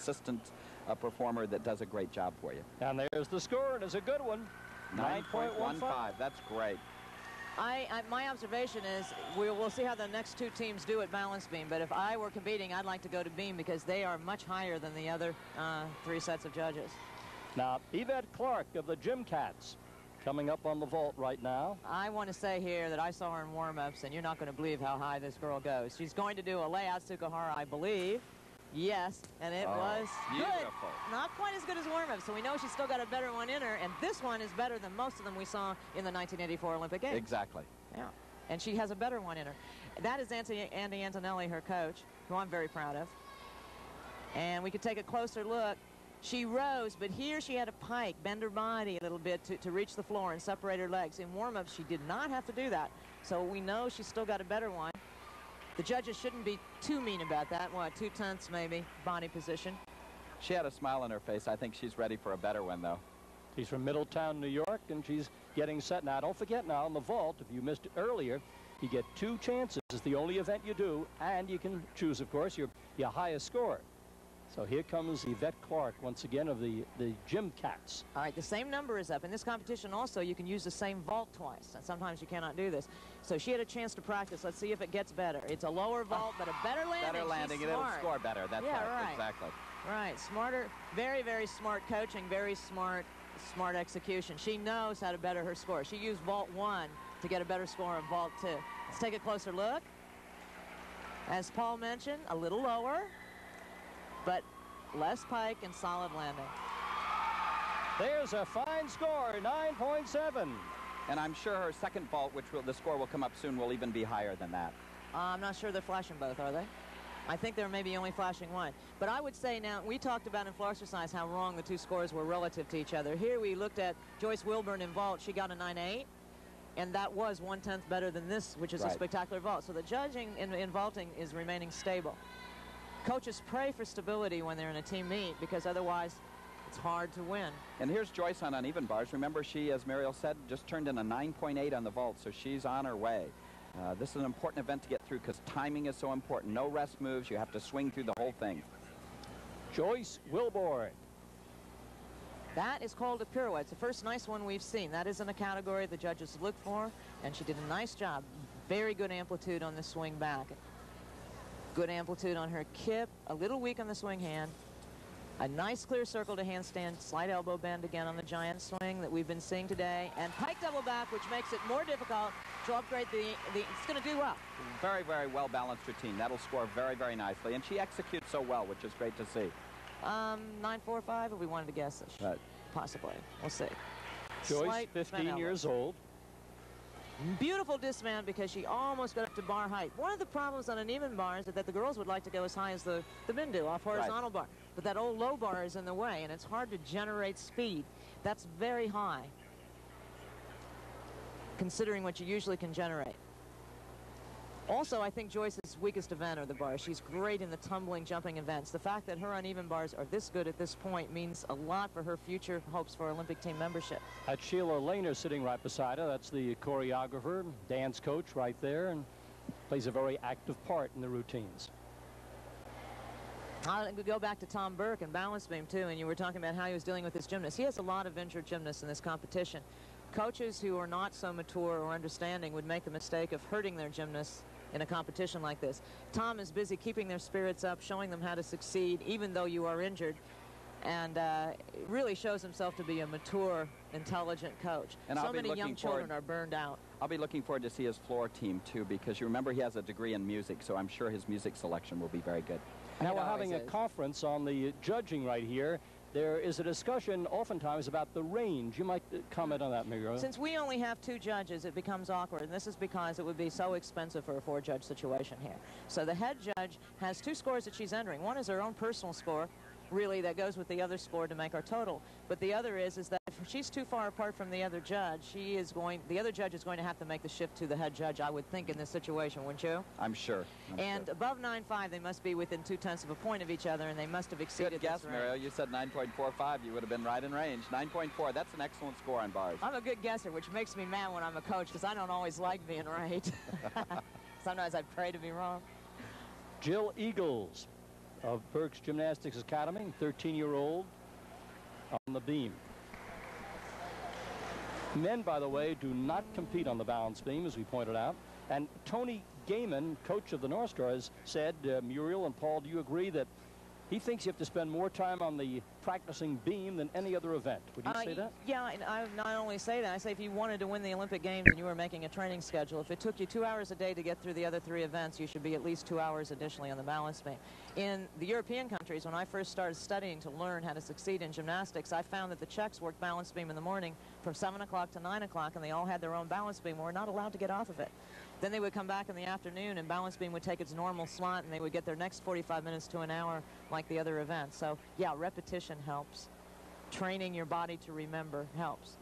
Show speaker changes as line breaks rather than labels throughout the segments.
consistent performer that does a great job for you.
And there's the score, and it's a good one.
9.15. That's great.
My observation is we'll see how the next two teams do at balance beam, but if I were competing, I'd like to go to beam because they are much higher than the other three sets of judges.
Now, Yvette Clark of the Gym Cats coming up on the vault right now.
I want to say here that I saw her in warm-ups, and you're not going to believe how high this girl goes. She's going to do a layout Tsukahara, I believe. Yes, and it was
beautiful.
Good. Not quite as good as warm-up, so we know she's still got a better one in her, and this one is better than most of them we saw in the 1984 Olympic Games.
Exactly.
Yeah, and she has a better one in her. That is Andy Antonelli, her coach, who I'm very proud of. And we could take a closer look. She rose, but here she had a pike, bend her body a little bit to reach the floor and separate her legs. In warm-up, she did not have to do that, so we know she's still got a better one. The judges shouldn't be too mean about that. What, 2/10 maybe, body position.
She had a smile on her face. I think she's ready for a better one, though.
She's from Middletown, New York, and she's getting set now. Don't forget now, in the vault, if you missed it earlier, you get 2 chances. It's the only event you do, and you can choose, of course, your highest score. So here comes Yvette Clark, once again, of the Gym Cats.
All right, the same number is up. In this competition also, you can use the same vault twice. And sometimes you cannot do this. So she had a chance to practice. Let's see if it gets better. It's a lower vault, but a better landing.
Better landing, and it'll score better. That's right. Exactly.
Right, smarter, very, very smart coaching, very smart execution. She knows how to better her score. She used vault 1 to get a better score in vault 2. Let's take a closer look. As Paul mentioned, a little lower, but less pike and solid landing.
There's a fine score, 9.7.
And I'm sure her second vault, the score will come up soon, will even be higher than that.
I'm not sure they're flashing both, are they? I think they're maybe only flashing one. But I would say now, we talked about in floor exercise how wrong the two scores were relative to each other. Here we looked at Joyce Wilburn in vault. She got a 9.8. And that was 1/10 better than this, which is a spectacular vault. So the judging in vaulting is remaining stable. Coaches pray for stability when they're in a team meet because otherwise it's hard to win.
And here's Joyce on uneven bars. Remember, she, as Muriel said, just turned in a 9.8 on the vault, so she's on her way. This is an important event to get through because timing is so important. No rest moves. You have to swing through the whole thing.
Joyce Wilborn.
That is called a pirouette. It's the first nice one we've seen. That is in a category the judges look for, and she did a nice job. Very good amplitude on the swing back. Good amplitude on her kip, a little weak on the swing hand. A nice clear circle to handstand, slight elbow bend again on the giant swing that we've been seeing today. And pike double back, which makes it more difficult to upgrade it's going to do well.
Very, very well-balanced routine. That'll score very, very nicely. And she executes so well, which is great to see.
9.45, if we wanted to guess this.
Right.
Possibly. We'll see.
Joyce, 15 years old.
Beautiful dismount because she almost got up to bar height. One of the problems on an even bar is that the girls would like to go as high as the men do off horizontal bar. But that old low bar is in the way, and it's hard to generate speed. That's very high, considering what you usually can generate. Also, I think Joyce's weakest event are the bars. She's great in the tumbling, jumping events. The fact that her uneven bars are this good at this point means a lot for her future hopes for Olympic team membership.
That's Sheila Lehner sitting right beside her. That's the choreographer, dance coach right there, and plays a very active part in the routines.
I'll go back to Tom Burke and balance beam, too, and you were talking about how he was dealing with his gymnasts. He has a lot of injured gymnasts in this competition. Coaches who are not so mature or understanding would make the mistake of hurting their gymnasts in a competition like this. Tom is busy keeping their spirits up, showing them how to succeed, even though you are injured, and really shows himself to be a mature, intelligent coach. And so many young children are burned out.
I'll be looking forward to see his floor team, too, because you remember he has a degree in music, so I'm sure his music selection will be very good.
Now we're having a conference on the judging right here. There is a discussion oftentimes about the range. You might comment on that, Miguel.
Since we only have 2 judges, it becomes awkward, and this is because it would be so expensive for a 4-judge situation here. So the head judge has 2 scores that she's entering. One is her own personal score, really, that goes with the other score to make our total. But the other is that if she's too far apart from the other judge, the other judge is going to have to make the shift to the head judge, I would think, in this situation, wouldn't you?
I'm sure.
And above 9.5, they must be within 0.2 of a point of each other, and they must have exceeded
Good guess, Muriel. You said 9.45. You would have been right in range. 9.4. That's an excellent score on bars.
I'm a good guesser, which makes me mad when I'm a coach, because I don't always like being right. Sometimes I pray to be wrong.
Jill Eagles of Burke's Gymnastics Academy, 13-year-old on the beam. Men, by the way, do not compete on the balance beam, as we pointed out. And Tony Gaiman, coach of the North Stars, said, Muriel and Paul, do you agree that he thinks you have to spend more time on the practicing beam than any other event? Would you say that?
Yeah, and I not only say that, I say if you wanted to win the Olympic Games and you were making a training schedule, if it took you 2 hours a day to get through the other 3 events, you should be at least 2 hours additionally on the balance beam. In the European countries, when I first started studying to learn how to succeed in gymnastics, I found that the Czechs worked balance beam in the morning from 7 o'clock to 9 o'clock, and they all had their own balance beam. We're not allowed to get off of it. Then they would come back in the afternoon, and balance beam would take its normal slot, and they would get their next 45 minutes to an hour like the other events. So, yeah, repetition helps. Training your body to remember helps.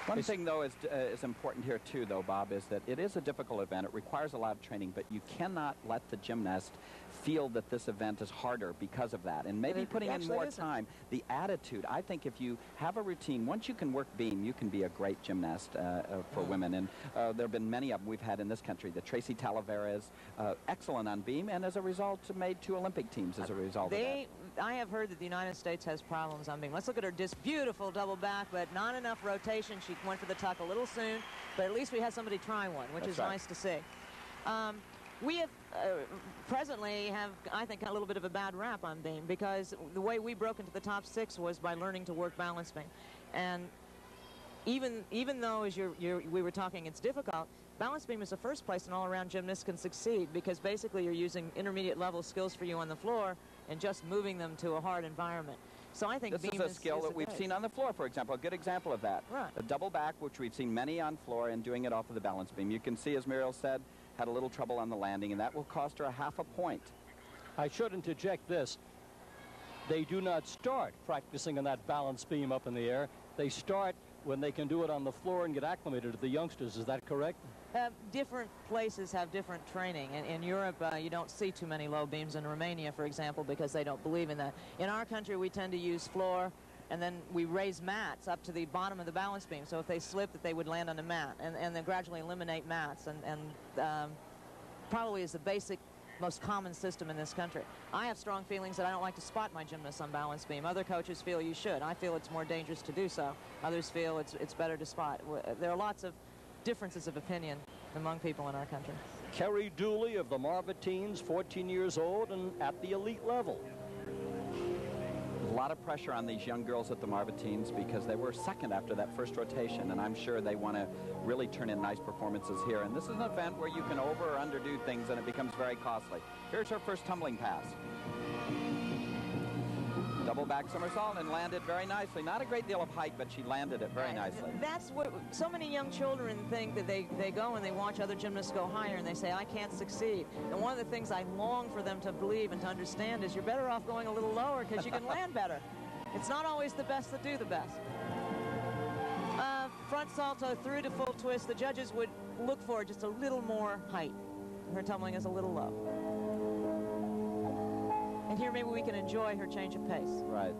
One thing, though, is important here, too, though, Bob, is that it is a difficult event. It requires a lot of training, but you cannot let the gymnast feel that this event is harder because of that. And maybe putting in more time, the attitude. I think if you have a routine, once you can work beam, you can be a great gymnast for women. And there have been many of them we've had in this country. The Tracy Talaveras, excellent on beam, and as a result, made 2 Olympic teams as a result of that.
I have heard that the United States has problems on beam. Let's look at her beautiful double back, but not enough rotation. She went for the tuck a little soon, but at least we had somebody try one, which is nice to see. We have presently I think, a little bit of a bad rap on beam, because the way we broke into the top 6 was by learning to work balance beam. And even though, as we were talking, it's difficult, balance beam is the first place an all-around gymnast can succeed, because basically you're using intermediate level skills for you on the floor and just moving them to a hard environment. So I think
this
beam
is a skill that we've seen on the floor, for example, a good example of that.
Right.
The double back, which we've seen many on floor, and doing it off of the balance beam. You can see, as Muriel said, had a little trouble on the landing, and that will cost her a ½ point.
I should interject this. They do not start practicing on that balance beam up in the air. They start when they can do it on the floor and get acclimated to the youngsters. Is that correct?
Different places have different training. In Europe, you don't see too many low beams. In Romania, for example, because they don't believe in that. In our country, we tend to use floor, and then we raise mats up to the bottom of the balance beam. So if they slip, that they would land on a mat, and then gradually eliminate mats. And probably is the basic, most common system in this country. I have strong feelings that I don't like to spot my gymnasts on balance beam. Other coaches feel you should. I feel it's more dangerous to do so. Others feel it's better to spot. There are lots of differences of opinion among people in our country.
Kerry Dooley of the Marvitines, 14 years old and at the elite level.
A lot of pressure on these young girls at the Marvitines, because they were second after that first rotation, and I'm sure they want to really turn in nice performances here. And this is an event where you can over or underdo things, and it becomes very costly. Here's her first tumbling pass. Double back somersault, and landed very nicely. Not a great deal of height, but she landed it very nicely.
That's what so many young children think, that they go and they watch other gymnasts go higher and they say, I can't succeed. And one of the things I long for them to believe and to understand is you're better off going a little lower, because you can land better. It's not always the best that do the best. Front salto through to full twist. The judges would look for just a little more height. Her tumbling is a little low. And here maybe we can enjoy her change of pace.
Right.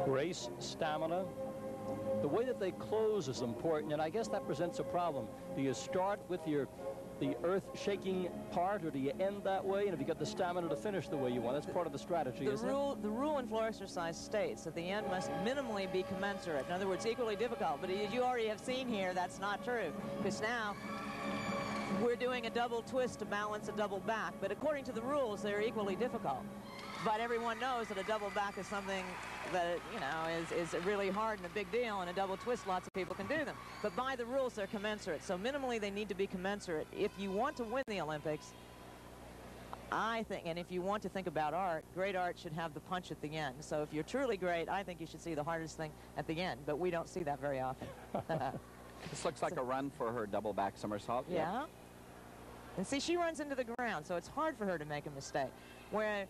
Grace, stamina. The way that they close is important, and I guess that presents a problem. Do you start with the earth-shaking part, or do you end that way? And if you got the stamina to finish the way you want, that's part of the strategy, isn't it?
The rule in floor exercise states that the end must minimally be commensurate. In other words, equally difficult. But as you already have seen here, that's not true. Because now we're doing a double twist to balance a double back. But according to the rules, they're equally difficult. But everyone knows that a double back is something that, you know, is really hard and a big deal, and a double twist, lots of people can do them. But by the rules, they're commensurate. So minimally, they need to be commensurate. If you want to win the Olympics, I think, and if you want to think about art, great art should have the punch at the end. So if you're truly great, I think you should see the hardest thing at the end. But we don't see that very often.
This looks like a run for her double back somersault.
Yeah. Yep. And see, she runs into the ground, so it's hard for her to make a mistake. Where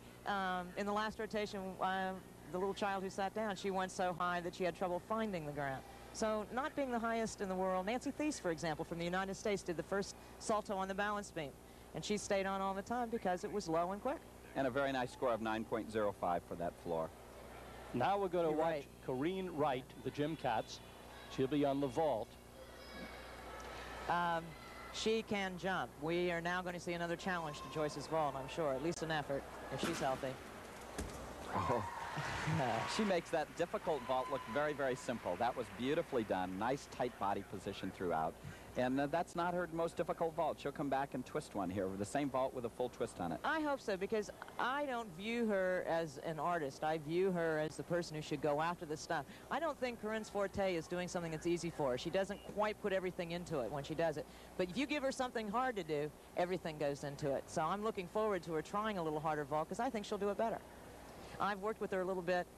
in the last rotation, the little child who sat down, she went so high that she had trouble finding the ground. So not being the highest in the world, Nancy Thies, for example, from the United States, did the first salto on the balance beam. And she stayed on all the time because it was low and quick.
And a very nice score of 9.05 for that floor.
Now we're going to watch
right.
Corrine Wright, the Gym Cats. She'll be on the vault.
She can jump. We are now going to see another challenge to Joyce's vault, I'm sure. At least an effort, if she's healthy.
Oh. She makes that difficult vault look very, very simple. That was beautifully done. Nice, tight body position throughout. And that's not her most difficult vault. She'll come back and twist one here with the same vault with a full twist on it.
I hope so, because I don't view her as an artist. I view her as the person who should go after the stuff. I don't think Corinne's forte is doing something that's easy for her. She doesn't quite put everything into it when she does it. But if you give her something hard to do, everything goes into it. So I'm looking forward to her trying a little harder vault, because I think she'll do it better. I've worked with her a little bit.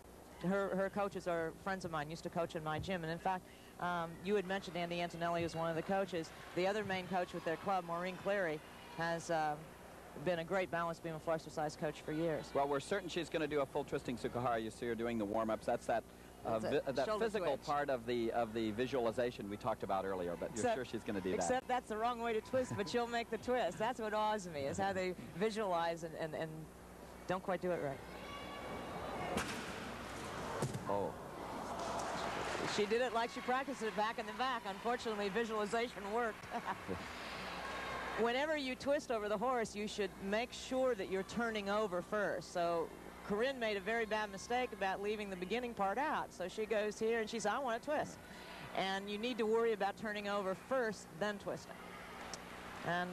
Her coaches are friends of mine, used to coach in my gym. And in fact, you had mentioned Andy Antonelli as one of the coaches. The other main coach with their club, Maureen Cleary, has been a great balance beam and exercise coach for years.
Well, we're certain she's going to do a full twisting Tsukahara. You see her doing the warm-ups. That's that physical
twitch.
part of the visualization we talked about earlier, but you're sure she's going to do that.
Except that's the wrong way to twist, but she'll make the twist. That's what awes me, is how they visualize and don't quite do it right.
Oh.
She did it like she practiced it back in the back. Unfortunately, visualization worked. Whenever you twist over the horse, you should make sure that you're turning over first. So Corinne made a very bad mistake about leaving the beginning part out. So she goes here and she says, I want to twist. And you need to worry about turning over first, then twisting. And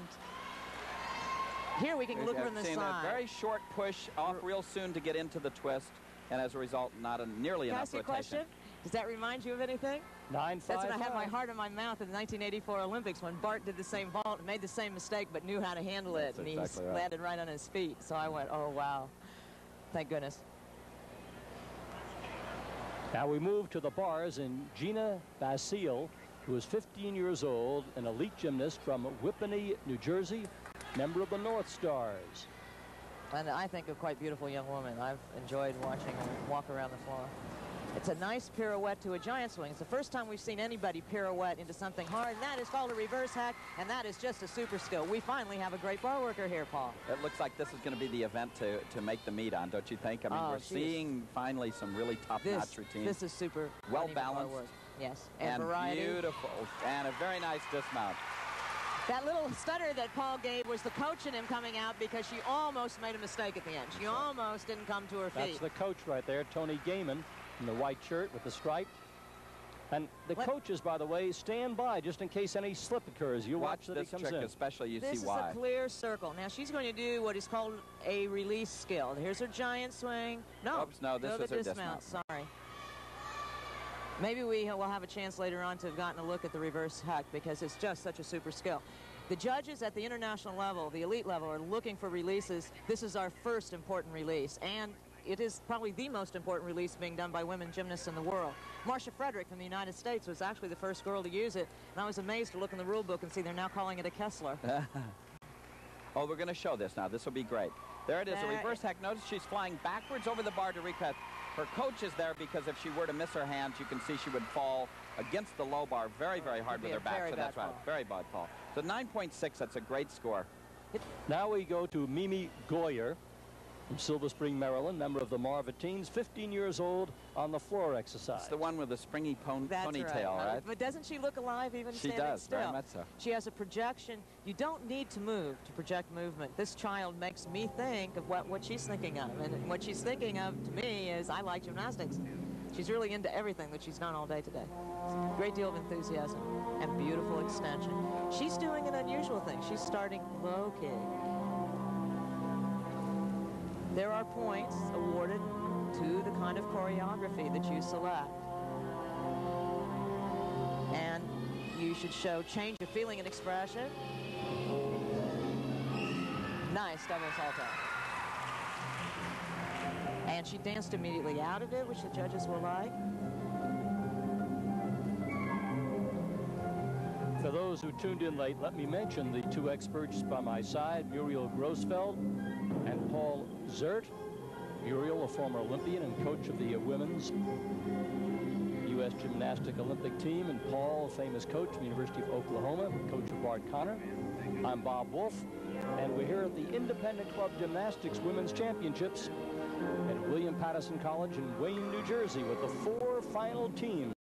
here we can look from the side.
A very short push off real soon to get into the twist. And as a result, not nearly enough rotation.
Can I ask you a question? Does that remind you of anything?
9.55.
That's when I had my heart in my mouth in the 1984 Olympics when Bart did the same vault and made the same mistake but knew how to handle it.
That's
and
exactly
he
right.
landed right on his feet. So I went, oh, wow. Thank goodness.
Now we move to the bars, and Gina Basile, who is 15 years old, an elite gymnast from Whippany, New Jersey, member of the North Stars.
And I think a quite beautiful young woman. I've enjoyed watching her walk around the floor. It's a nice pirouette to a giant swing. It's the first time we've seen anybody pirouette into something hard, and that is called a reverse hack, and that is just a super skill. We finally have a great bar worker here, Paul.
It looks like this is going to be the event to make the meet on, don't you think? I mean, we're seeing finally some really top-notch routines.
This is super
well-balanced.
Yes, and variety.
Beautiful, and a very nice dismount.
That little stutter that Paul gave was the coach in him coming out because she almost made a mistake at the end. She almost didn't come to her feet.
That's the coach right there, Tony Gaiman, in the white shirt with the stripe. And the coaches, by the way, stand by just in case any slip occurs. You watch that
this
he comes
trick,
in.
especially you
This
see why.
is a clear circle. Now she's going to do what is called a release skill. Here's her giant swing. No,
Oops, no, this was her dismount.
Sorry. Maybe we will have a chance later on to have gotten a look at the reverse hack because it's just such a super skill. The judges at the international level, the elite level, are looking for releases. This is our first important release, and it is probably the most important release being done by women gymnasts in the world. Marcia Frederick from the United States was actually the first girl to use it, and I was amazed to look in the rule book and see they're now calling it a Kessler.
Oh, we're going to show this now. This will be great. There it is, a reverse hack. Notice she's flying backwards over the bar to recut. Her coach is there because if she were to miss her hands, you can see she would fall against the low bar very, very hard with her back. So that's right, very bad fall. So 9.6, that's a great score.
Now we go to Mimi Goyer from Silver Spring, Maryland, member of the Marva Teens, 15 years old, on the floor exercise.
It's the one with the springy ponytail, right?
But doesn't she look alive even standing still?
She does, very much so.
She has a projection. You don't need to move to project movement. This child makes me think of what she's thinking of. And what she's thinking of, to me, is I like gymnastics. She's really into everything that she's done all day today. A great deal of enthusiasm and beautiful extension. She's doing an unusual thing. She's starting low-key. There are points awarded to the kind of choreography that you select. And you should show change of feeling and expression. Nice double salto. And she danced immediately out of it, which the judges will like.
For those who tuned in late, let me mention the two experts by my side, Muriel Grossfeld and Paul Zert. Muriel, a former Olympian and coach of the women's U.S. Gymnastic Olympic team, and Paul, a famous coach from the University of Oklahoma, coach of Bart Connor. I'm Bob Wolf, and we're here at the Independent Club Gymnastics Women's Championships and William Pattison College in Wayne, New Jersey, with the 4 final teams